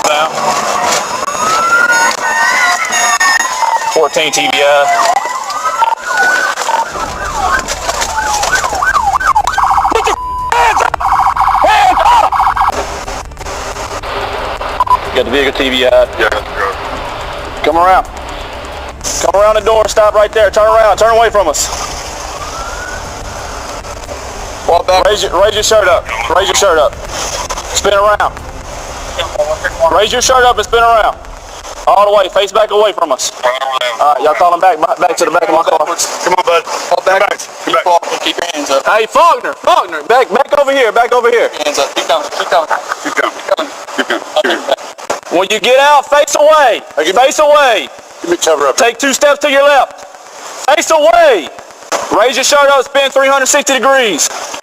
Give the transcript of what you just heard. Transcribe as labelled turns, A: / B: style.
A: Down. 14 TBI. Put your hands up! Hands up! Got the bigger TBI.
B: Yeah,
A: Come around. Come around the door. Stop right there. Turn around. Turn away from us.
B: fall back.
A: Raise your shirt up. Raise your shirt up. Spin around. Raise your shirt up and spin around. All the way. Face back away from us. All right, y'all calling back to the back of my car.
B: Come on, bud. Fall back. Come back.
C: Keep your hands up.
A: Hey, Faulkner, back over here. Back over here.
C: Hands up. Keep coming. Keep coming.
B: Keep going. Keep going.
A: When you get out, face away. Face away.
B: Give me cover up.
A: Take 2 steps to your left. Face away. Raise your shirt up, spin 360 degrees.